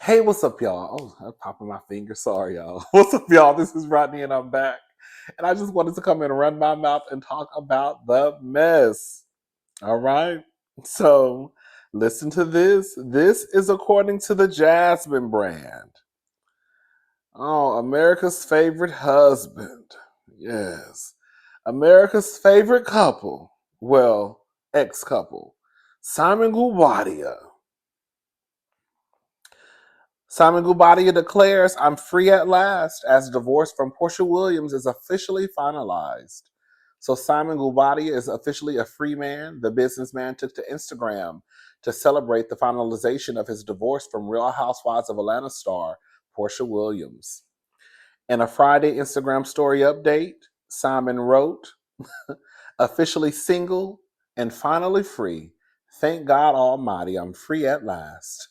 Hey, what's up, y'all? Oh, I'm popping my finger. Sorry, y'all. What's up, y'all? This is Rodney, and I'm back. And I just wanted to come in and run my mouth and talk about the mess. All right. So, listen to this. This is according to the Jasmine brand. Oh, America's favorite husband. Yes. America's favorite couple. Well, ex couple. Simon Guobadia. Simon Guobadia declares, I'm free at last, as divorce from Porsha Williams is officially finalized. So Simon Guobadia is officially a free man. The businessman took to Instagram to celebrate the finalization of his divorce from Real Housewives of Atlanta star Porsha Williams. In a Friday Instagram story update, Simon wrote, officially single and finally free. Thank God Almighty, I'm free at last.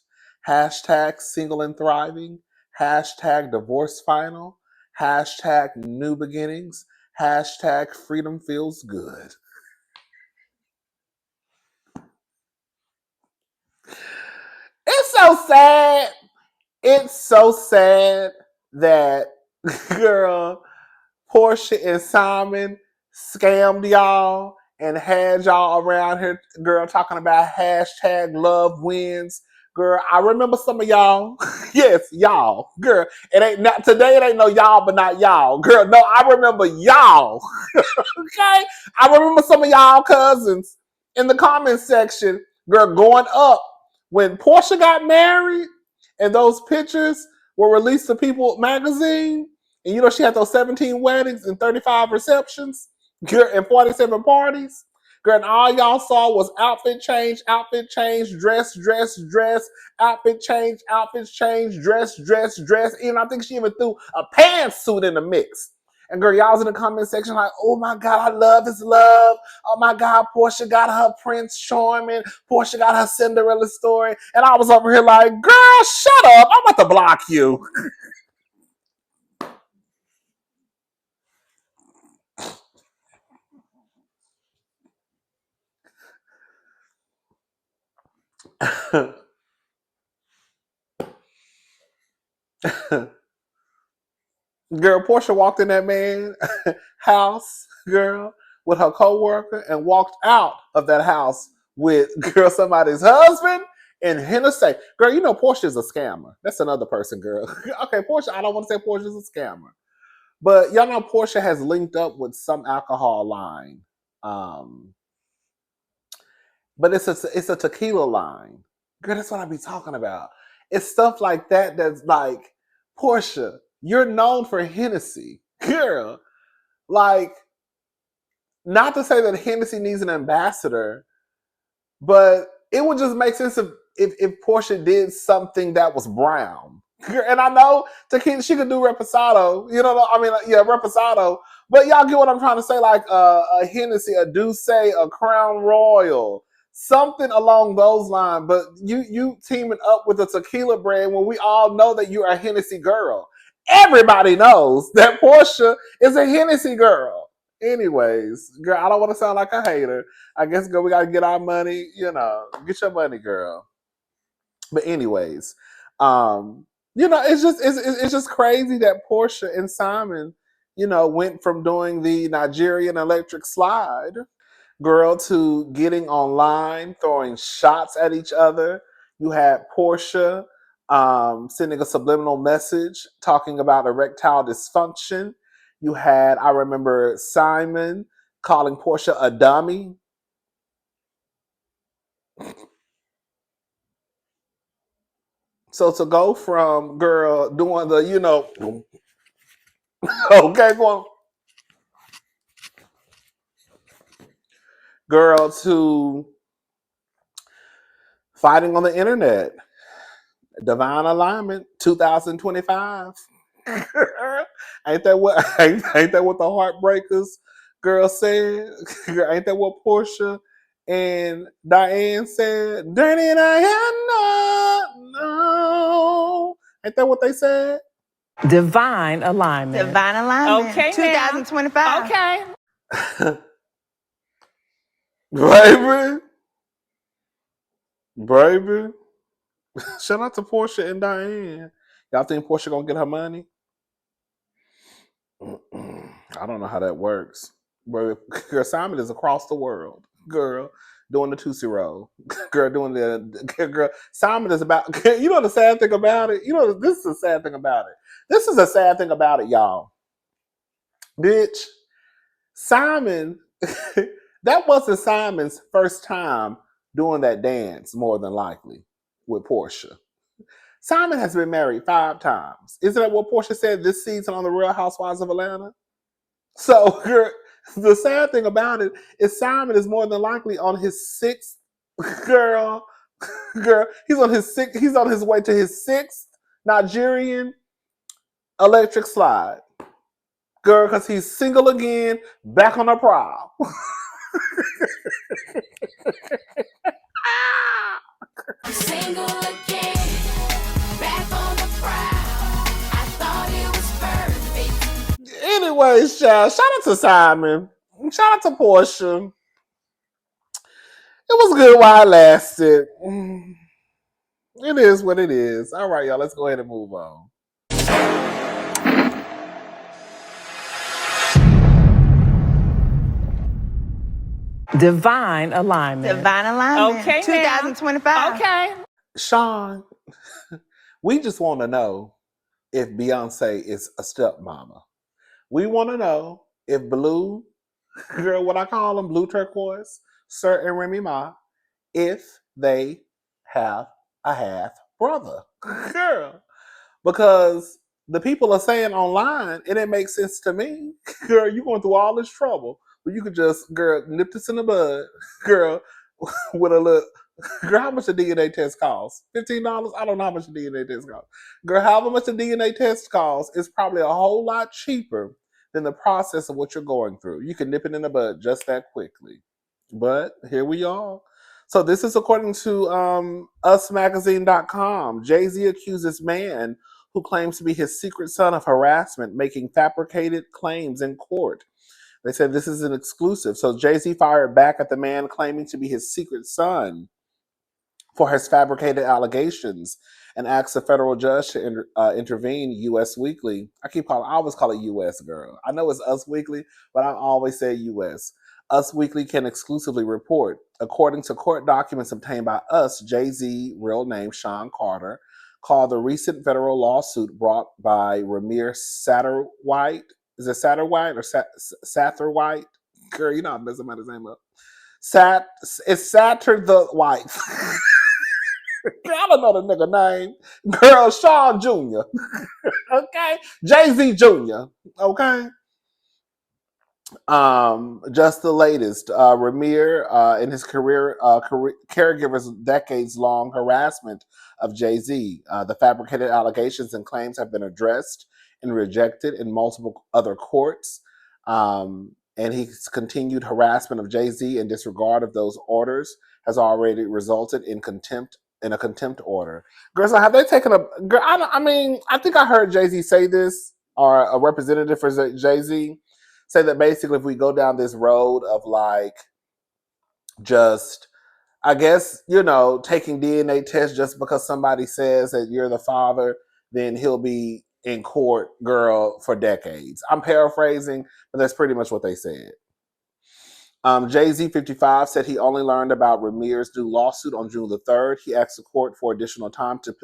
Hashtag single and thriving. Hashtag divorce final. Hashtag new beginnings. Hashtag freedom feels good. It's so sad. It's so sad that, girl, Porsha and Simon scammed y'all and had y'all around here, girl, talking about hashtag love wins. Girl, I remember some of y'all. Yes, y'all. Girl, it ain't not today, it ain't no y'all, but not y'all. Girl, no, I remember y'all. Okay? I remember some of y'all cousins in the comment section, girl, going up when Porsha got married and those pictures were released to People magazine. And you know, she had those 17 weddings and 35 receptions, girl, and 47 parties. Girl, and all y'all saw was outfit change, dress, outfit change, dress. Even I think she even threw a pantsuit in the mix. And girl, y'all was in the comment section like, oh my God, I love his love. Oh my God, Porsha got her Prince Charming. Porsha got her Cinderella story. And I was over here like, girl, shut up. I'm about to block you. Girl, Porsha walked in that man house, girl, with her coworker and walked out of that house with, girl, somebody's husband and Hennessy. Girl, you know Porsha is a scammer. That's another person, girl. Okay, Porsha, I don't want to say Porsha is a scammer. But y'all know Porsha has linked up with some alcohol line. Um, but it's a tequila line. Girl, that's what I be talking about. It's stuff like that that's like, Porsha, you're known for Hennessy. Girl, like, not to say that Hennessy needs an ambassador, but it would just make sense if Porsha did something that was brown. And I know tequila, she could do reposado, you know, I mean, yeah, reposado. But y'all get what I'm trying to say, like a Hennessy, a Douce, a Crown Royal, something along those lines. But you teaming up with a tequila brand when we all know that you're a Hennessy girl. Everybody knows that Porsha is a Hennessy girl. Anyways, girl, I don't want to sound like a hater. I guess, girl, we gotta get our money. You know, get your money, girl. But anyways, you know, it's just crazy that Porsha and Simon, you know, went from doing the Nigerian electric slide, girl, to getting online, throwing shots at each other. You had Porsha sending a subliminal message talking about erectile dysfunction. You had, I remember, Simon calling Porsha a dummy. So to go from, girl, doing the, you know, okay, going, girl, to fighting on the internet, divine alignment, 2025. ain't that what? Ain't that what the Heartbreakers girl said? Ain't that what Porsha and Diane said? Dirty Diana, no. Ain't that what they said? Divine alignment. Divine alignment. Okay, 2025. Okay. Baby, baby. Shout out to Porsha and Diane. Y'all think Porsha gonna get her money? I don't know how that works. But girl, Simon is across the world. Girl, doing the Tootsie Roll. Girl, doing the girl. Simon is about. You know the sad thing about it. You know this is the sad thing about it. This is a sad thing about it, y'all. Bitch, Simon. That wasn't Simon's first time doing that dance. More than likely, with Porsha. Simon has been married 5 times. Isn't that what Porsha said this season on The Real Housewives of Atlanta? So the sad thing about it is Simon is more than likely on his 6th girl. Girl, he's on his way to his 6th Nigerian electric slide. Girl, because he's single again, back on the prowl. Single again, back on the prowl. I thought it was perfect. Anyways, shout out to Simon. Shout out to Porsha. It was good while it lasted. It is what it is. All right, y'all, let's go ahead and move on. Divine alignment. Divine alignment. Okay, 2025. Okay. Sean, we just want to know if Beyonce is a stepmama. We want to know if Blue, girl, what I call them, Blue Turquoise, Sir and Remy Ma, if they have a half brother. Girl. Because the people are saying online, and it makes sense to me, girl, you going through all this trouble, but you could just, girl, nip this in the bud, girl, with a little, girl, how much a DNA test costs? $15? I don't know how much a DNA test costs. Girl, however much a DNA test costs is probably a whole lot cheaper than the process of what you're going through. You can nip it in the bud just that quickly. But here we are. So this is according to usmagazine.com. Jay-Z accuses man who claims to be his secret son of harassment, making fabricated claims in court. They said this is an exclusive. So Jay-Z fired back at the man claiming to be his secret son for his fabricated allegations and asked a federal judge to intervene. U.S. Weekly. I always call it U.S. girl. I know it's Us Weekly, but I always say U.S. Us Weekly can exclusively report. According to court documents obtained by Us, Jay-Z, real name Sean Carter, called the recent federal lawsuit brought by Ramir Satterwhite. Is it Satterwhite or Satterwhite? Girl, you know I'm messing somebody's name up. It's Satter the White. I don't know the nigga name. Girl, Sean Jr. Okay? Jay-Z Jr. Okay? Just the latest. Ramir, in his caregiver's decades-long harassment of Jay-Z. The fabricated allegations and claims have been addressed and rejected in multiple other courts. And his continued harassment of Jay-Z in disregard of those orders has already resulted in a contempt order. Girl, so have they taken a girl? I think I heard Jay-Z say this, or a representative for Jay-Z say that basically if we go down this road of like just, I guess, taking DNA tests just because somebody says that you're the father, then he'll be in court, girl, for decades. I'm paraphrasing, but that's pretty much what they said. Jay-Z 55 said he only learned about Ramir's new lawsuit on June the 3rd. He asked the court for additional time to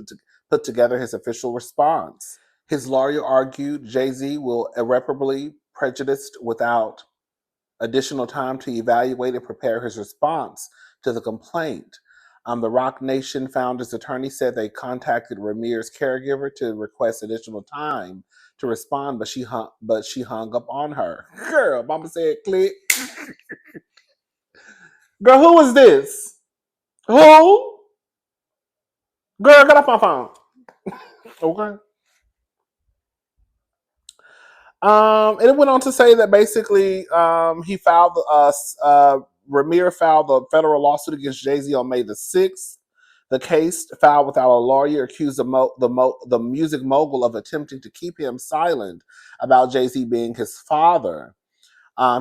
put together his official response. His lawyer argued Jay-Z will irreparably prejudiced without additional time to evaluate and prepare his response to the complaint. The Rock Nation founder's attorney said they contacted Ramir's caregiver to request additional time to respond, but she hung up on her. Girl, mama said click. Girl, who is this? Who? Girl, get off my phone. Okay. And it went on to say that basically he filed Ramir filed the federal lawsuit against Jay-Z on May the 6th. The case, filed without a lawyer, accused the music mogul of attempting to keep him silent about Jay-Z being his father.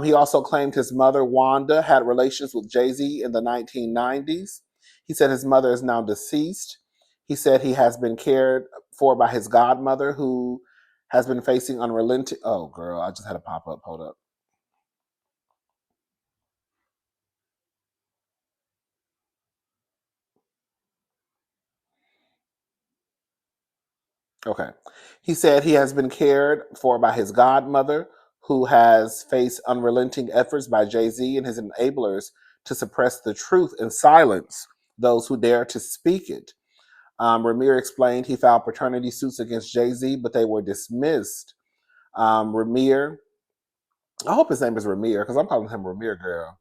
He also claimed his mother, Wanda, had relations with Jay-Z in the 1990s. He said his mother is now deceased. He said he has been cared for by his godmother, who has been facing unrelenting. Oh, girl, I just had a pop up. Hold up. Okay. He said he has been cared for by his godmother, who has faced unrelenting efforts by Jay-Z and his enablers to suppress the truth and silence those who dare to speak it. Ramir explained he filed paternity suits against Jay-Z, but they were dismissed. Ramir, I hope his name is Ramir because I'm calling him Ramir Girl.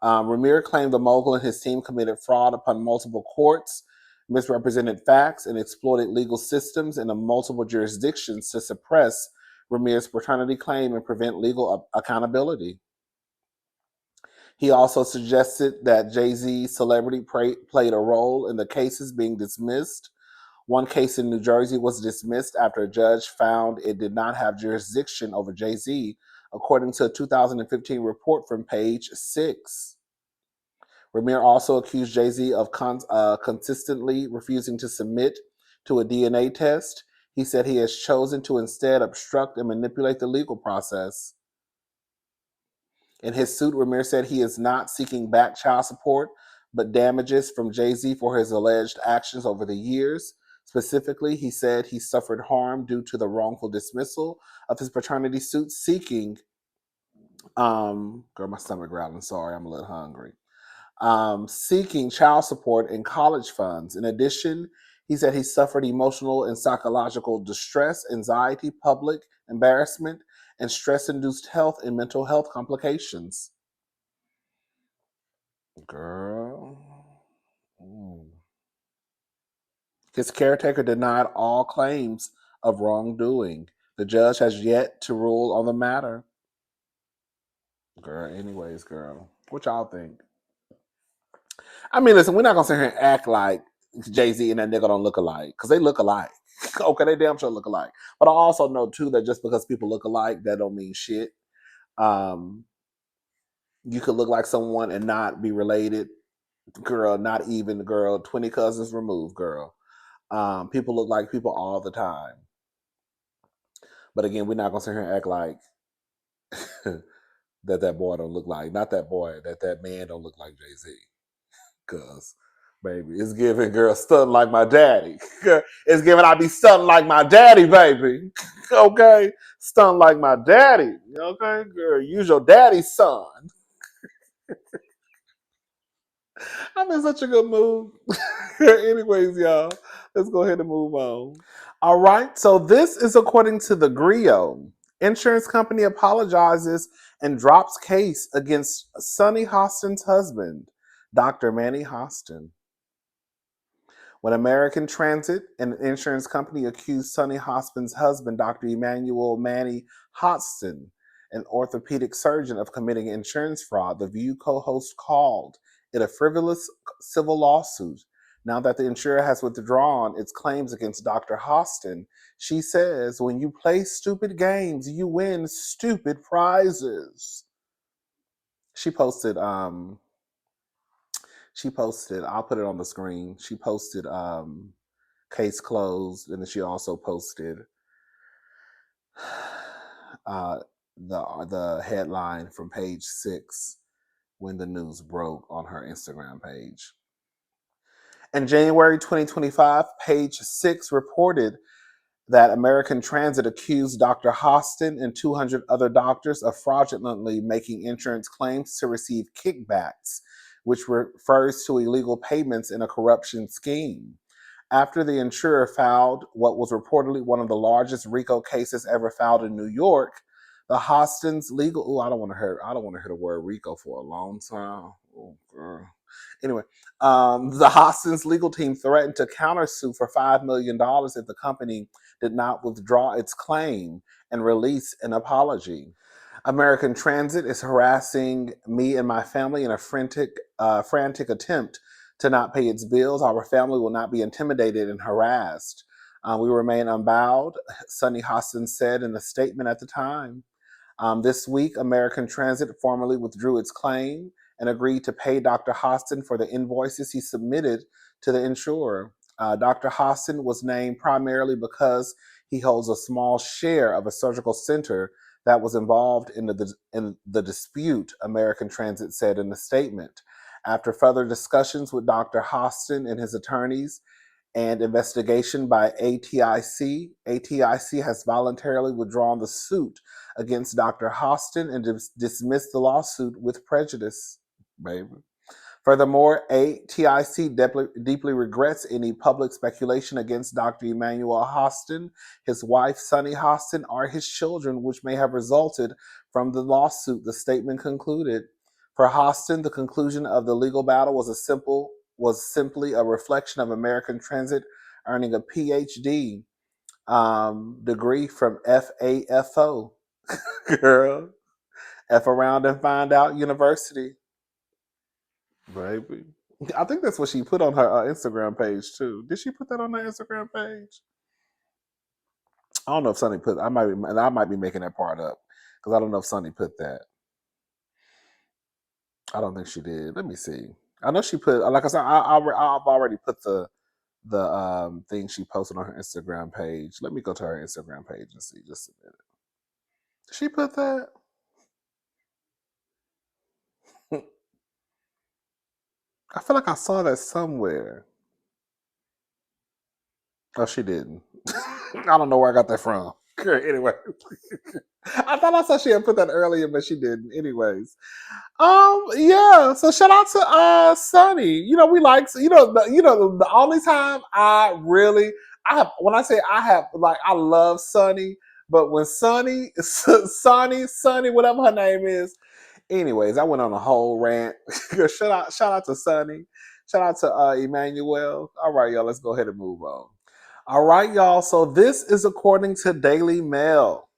Ramir claimed the mogul and his team committed fraud upon multiple courts, misrepresented facts, and exploited legal systems in multiple jurisdictions to suppress Ramir's paternity claim and prevent legal accountability. He also suggested that Jay-Z's celebrity played a role in the cases being dismissed. One case in New Jersey was dismissed after a judge found it did not have jurisdiction over Jay-Z, according to a 2015 report from Page 6. Ramir also accused Jay-Z of consistently refusing to submit to a DNA test. He said he has chosen to instead obstruct and manipulate the legal process. In his suit, Ramir said he is not seeking back child support, but damages from Jay-Z for his alleged actions over the years. Specifically, he said he suffered harm due to the wrongful dismissal of his paternity suit, seeking, girl, my stomach growling, sorry, I'm a little hungry. Seeking child support and college funds. In addition, he said he suffered emotional and psychological distress, anxiety, public embarrassment, and stress-induced health and mental health complications. Girl. Mm. His caretaker denied all claims of wrongdoing. The judge has yet to rule on the matter. Girl, anyways, girl. What y'all think? I mean, listen, we're not gonna sit here and act like Jay-Z and that nigga don't look alike, because they look alike. Okay, they damn sure look alike. But I also know too that just because people look alike, that don't mean shit. Um, you could look like someone and not be related, girl. Not even, girl. 20 cousins removed, girl. People look like people all the time. But again, we're not gonna sit here and act like that boy don't look like, not that boy, that man don't look like Jay-Z. Cause baby, it's giving, girl, stunting like my daddy. It's giving I be stunting like my daddy, baby. Okay? Stunting like my daddy. Okay, girl, use your daddy's son. I'm in such a good mood. Anyways, y'all, let's go ahead and move on. All right, so this is according to the Grio. Insurance company apologizes and drops case against Sonny Hostin's husband, Dr. Manny Hostin. When American Transit, an insurance company, accused Sonny Hostin's husband, Dr. Emmanuel Manny Hostin, an orthopedic surgeon, of committing insurance fraud, the View co-host called it a frivolous civil lawsuit. Now that the insurer has withdrawn its claims against Dr. Hostin, she says, when you play stupid games, you win stupid prizes. She posted, I'll put it on the screen. She posted case closed, and then she also posted the headline from Page 6 when the news broke on her Instagram page. In January 2025, Page 6 reported that American Transit accused Dr. Hostin and 200 other doctors of fraudulently making insurance claims to receive kickbacks, which refers to illegal payments in a corruption scheme. After the insurer filed what was reportedly one of the largest RICO cases ever filed in New York, the Hostins legal. I don't want to hear the word RICO for a long time. Oh, girl. Anyway, the Hostins legal team threatened to countersue for $5 million if the company did not withdraw its claim and release an apology. American Transit is harassing me and my family in a frantic attempt to not pay its bills. Our family will not be intimidated and harassed. We remain unbowed, Sonny Hostin said in a statement at the time. This week, American Transit formally withdrew its claim and agreed to pay Dr. Hostin for the invoices he submitted to the insurer. Dr. Hostin was named primarily because he holds a small share of a surgical center that was involved in the dispute, American Transit said in a statement. After further discussions with Dr. Hostin and his attorneys and investigation by ATIC has voluntarily withdrawn the suit against Dr. Hostin and dismissed the lawsuit with prejudice. Baby. Furthermore, ATIC deeply regrets any public speculation against Dr. Emmanuel Hostin, his wife Sunny Hostin, or his children, which may have resulted from the lawsuit, the statement concluded. For Hostin, the conclusion of the legal battle was simply a reflection of American Transit earning a PhD degree from FAFO. Girl, F around and find out university. Baby. I think that's what she put on her Instagram page too. Did she put that on her Instagram page? I don't know if Sonny put. I might be making that part up because I don't know if Sonny put that. I don't think she did. Let me see. I know she put. Like I said, I've already put the thing she posted on her Instagram page. Let me go to her Instagram page and see. Just a minute. Did she put that? I feel like I saw that somewhere. Oh, she didn't. I don't know where I got that from. Anyway, I thought I saw she had put that earlier, but she didn't. Anyways, yeah. So shout out to Sunny. You know, we like the only time I have when I say I have like I love Sunny, but when Sunny, Sunny, whatever her name is. Anyways, I went on a whole rant. shout out to Sunny. Shout out to Emmanuel. All right, y'all. Let's go ahead and move on. All right, y'all. So this is according to Daily Mail.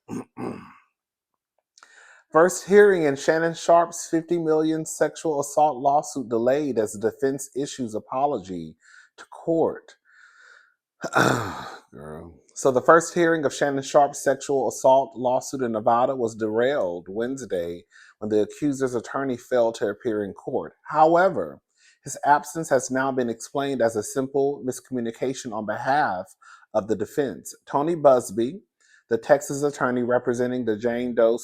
First hearing in Shannon Sharpe's $50 million sexual assault lawsuit delayed as the defense issues apology to court. Girl. So the first hearing of Shannon Sharpe's sexual assault lawsuit in Nevada was derailed Wednesday when the accuser's attorney failed to appear in court. However, his absence has now been explained as a simple miscommunication on behalf of the defense. Tony Busby, the Texas attorney representing the Jane Doe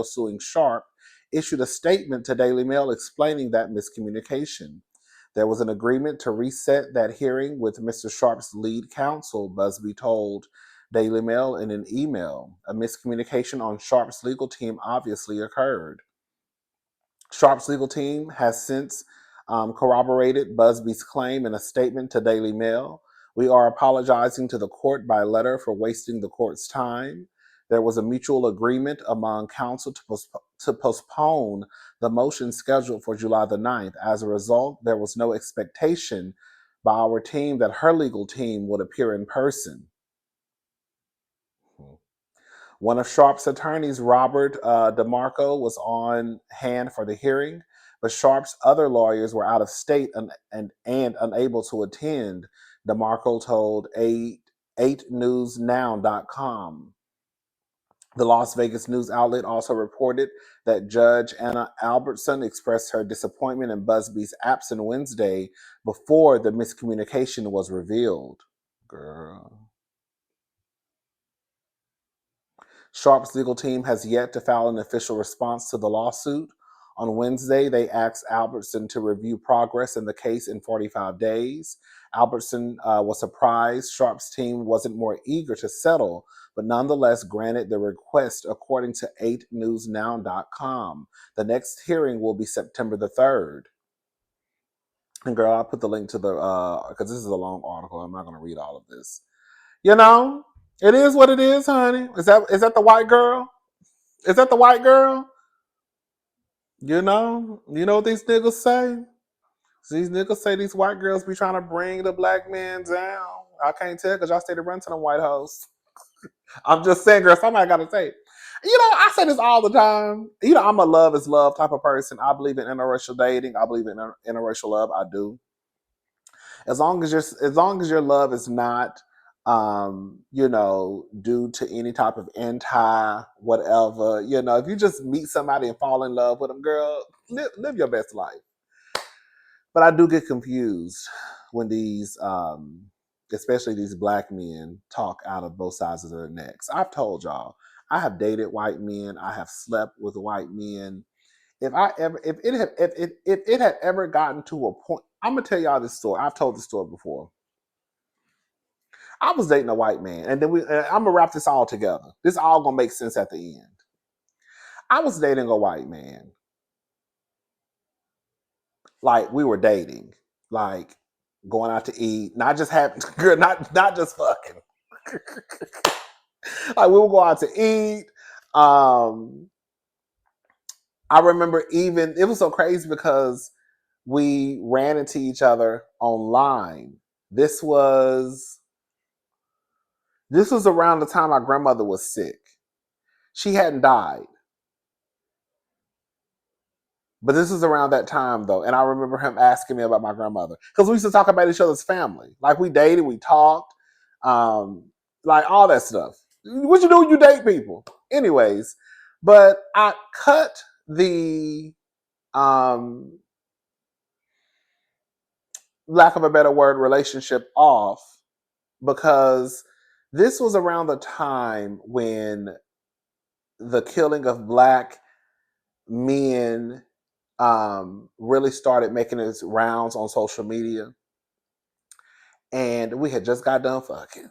suing Sharpe, issued a statement to Daily Mail explaining that miscommunication. There was an agreement to reset that hearing with Mr. Sharpe's lead counsel, Busby told Daily Mail in an email. A miscommunication on Sharpe's legal team obviously occurred. Sharpe's legal team has since corroborated Busby's claim in a statement to Daily Mail. We are apologizing to the court by letter for wasting the court's time. There was a mutual agreement among counsel to postpone the motion scheduled for July the 9th. As a result, there was no expectation by our team that her legal team would appear in person. One of Sharpe's attorneys, Robert DeMarco, was on hand for the hearing, but Sharpe's other lawyers were out of state and unable to attend, DeMarco told 8newsnow.com. The Las Vegas news outlet also reported that Judge Anna Albertson expressed her disappointment in Busby's absence Wednesday before the miscommunication was revealed. Girl. Sharpe's legal team has yet to file an official response to the lawsuit. On Wednesday, they asked Albertson to review progress in the case in 45 days. Albertson was surprised Sharpe's team wasn't more eager to settle, but nonetheless granted the request according to 8newsnow.com. The next hearing will be September the 3rd. And girl, I'll put the link to the, because this is a long article. I'm not going to read all of this. You know, it is what it is, honey. Is that the white girl? Is that the white girl? You know what these niggas say? These niggas say these white girls be trying to bring the black man down. I can't tell because y'all stay to run to them white hoes. I'm just saying, girl, somebody got to say it. You know, I say this all the time. You know, I'm a love is love type of person. I believe in interracial dating. I believe in interracial love. I do. As long as your love is not due to any type of anti whatever, if you just meet somebody and fall in love with them, girl, live your best life. But I do get confused when these, especially these black men, talk out of both sides of their necks. I've told y'all, I have dated white men. I have slept with white men. If it had ever gotten to a point, I'm gonna tell y'all this story. I've told this story before. I was dating a white man, and then I'm gonna wrap this all together. This all gonna make sense at the end. I was dating a white man. Like we were dating, like going out to eat, not just having, girl, not just fucking. Like we would go out to eat. I remember even it was so crazy because we ran into each other online. This was around the time my grandmother was sick. She hadn't died. But this is around that time though. And I remember him asking me about my grandmother. Because we used to talk about each other's family. Like we dated, we talked, like all that stuff. What you do when you date people? Anyways, but I cut the lack of a better word, relationship off because this was around the time when the killing of black men really started making its rounds on social media. And we had just got done fucking.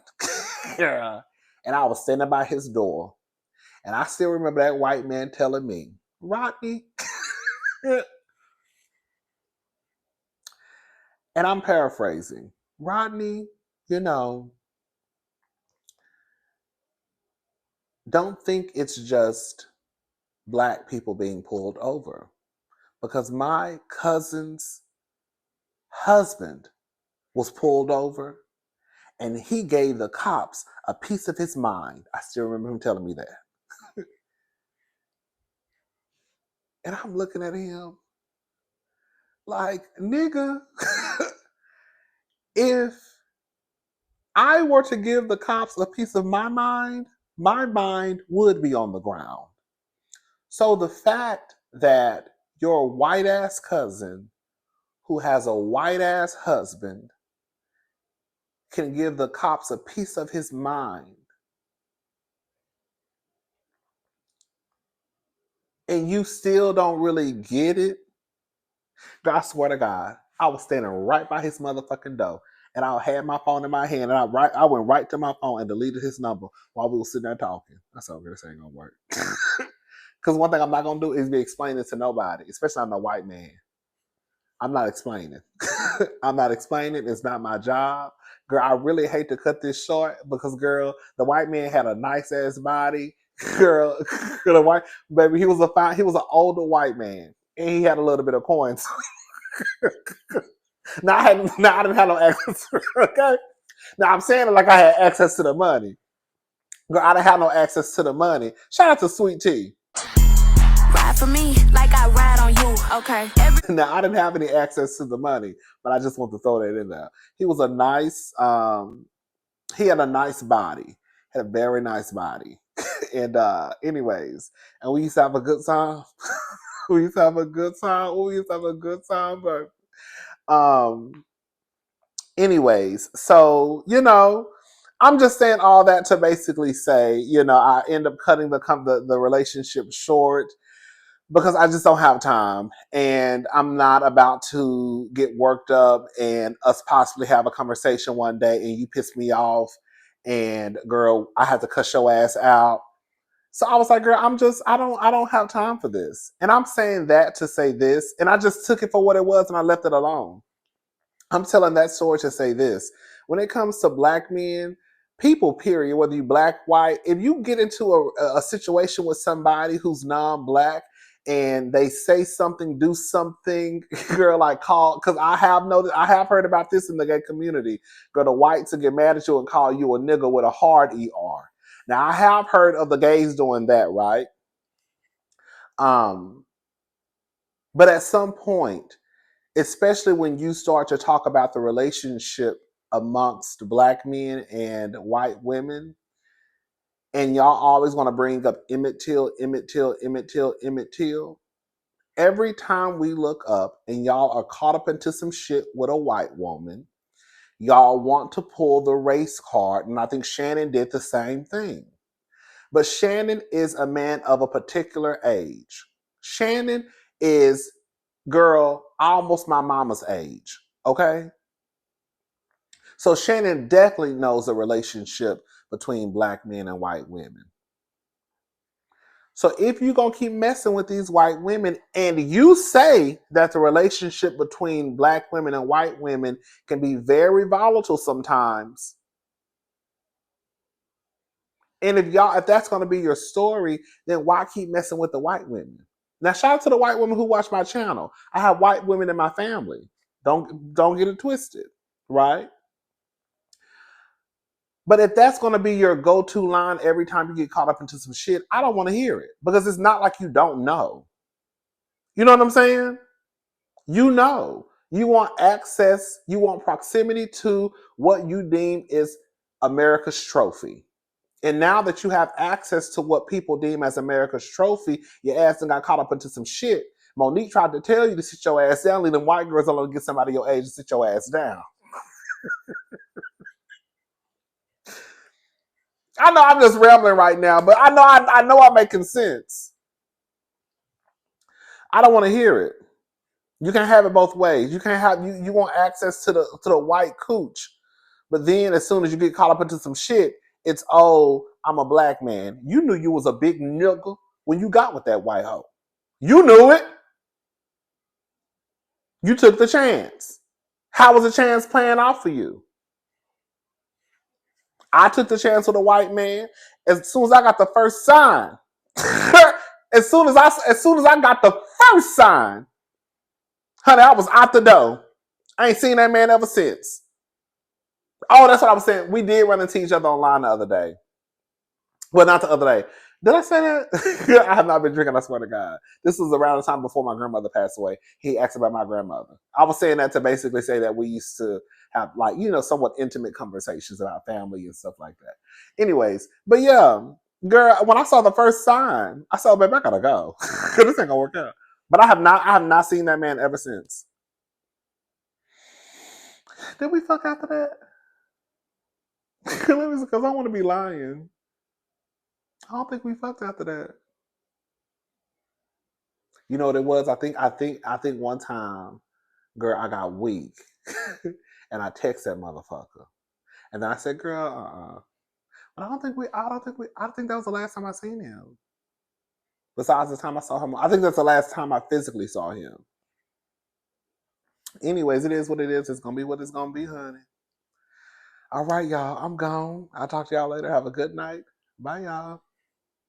Yeah. And I was standing by his door. And I still remember that white man telling me, Rodney. And I'm paraphrasing. Rodney, don't think it's just black people being pulled over. Because my cousin's husband was pulled over and he gave the cops a piece of his mind. I still remember him telling me that. And I'm looking at him like, nigga, if I were to give the cops a piece of my mind would be on the ground. So the fact that your white ass cousin who has a white ass husband can give the cops a piece of his mind and you still don't really get it, I swear to God, I was standing right by his motherfucking door and I had my phone in my hand and I went right to my phone and deleted his number while we were sitting there talking. I said, okay, this ain't gonna work. Because one thing I'm not gonna do is be explaining to nobody, especially I'm a white man. I'm not explaining. I'm not explaining. It's not my job. Girl, I really hate to cut this short because, girl, the white man had a nice ass body. Girl, the white baby, he was an older white man, and he had a little bit of coins. Now I didn't have no access. Okay, now I'm saying it like I had access to the money. Girl, I didn't have no access to the money. Shout out to Sweet Tea. Ride for me like I ride on you. Okay. Now I didn't have any access to the money, but I just want to throw that in there. He was a nice. He had a nice body. Had a very nice body. And anyways, and we used to have a good time. We used to have a good time. But anyways, so I'm just saying all that to basically say, I end up cutting the relationship short because I just don't have time, and I'm not about to get worked up and us possibly have a conversation one day and you piss me off, and girl, I have to cuss your ass out. So I was like, girl, I don't have time for this. And I'm saying that to say this, and I just took it for what it was and I left it alone. I'm telling that story to say this. When it comes to black men, people, period, whether you black, white, if you get into a situation with somebody who's non-black and they say something, do something, girl, like call, because I have heard about this in the gay community. Girl, the whites will get mad at you and call you a nigga with a hard ER. Now, I have heard of the gays doing that, right? But at some point, especially when you start to talk about the relationship amongst black men and white women, and y'all always want to bring up Emmett Till. Every time we look up and y'all are caught up into some shit with a white woman, Y'all want to pull the race card, and I think Shannon did the same thing. But Shannon is a man of a particular age. Shannon is, girl, almost my mama's age, okay? So Shannon definitely knows the relationship between black men and white women. So if you're going to keep messing with these white women and you say that the relationship between black women and white women can be very volatile sometimes, and if that's going to be your story, then why keep messing with the white women? Now, shout out to the white women who watch my channel. I have white women in my family. Don't get it twisted, right? But if that's going to be your go-to line every time you get caught up into some shit, I don't want to hear it because it's not like you don't know. You know what I'm saying? You know. You want access, you want proximity to what you deem is America's trophy. And now that you have access to what people deem as America's trophy, your ass done got caught up into some shit. Monique tried to tell you to sit your ass down, leave them white girls alone to get somebody your age to sit your ass down. I know I'm just rambling right now, but I know I'm making sense. I don't want to hear it. You can have it both ways. You can't have you want access to the white cooch, but then as soon as you get caught up into some shit, it's I'm a black man. You knew you was a big nigga when you got with that white hoe. You knew it. You took the chance. How was the chance playing out for you? I took the chance with a white man. As soon as I got the first sign, as soon as I got the first sign, honey, I was out the door. I ain't seen that man ever since. Oh, that's what I was saying. We did run into each other online the other day. Well, not the other day. Did I say that? I have not been drinking, I swear to God. This was around the time before my grandmother passed away. He asked about my grandmother. I was saying that to basically say that we used to have, like, somewhat intimate conversations about family and stuff like that. Anyways, but yeah, girl, when I saw the first sign, I said, baby, I gotta go. This ain't gonna work out. But I have not seen that man ever since. Did we fuck after that? Because I want to be lying. I don't think we fucked after that. You know what it was? I think one time, girl, I got weak, and I texted that motherfucker, and then I said, "Girl, But I don't think that was the last time I seen him. Besides the time I saw him, I think that's the last time I physically saw him. Anyways, it is what it is. It's gonna be what it's gonna be, honey. All right, y'all. I'm gone. I'll talk to y'all later. Have a good night. Bye, y'all.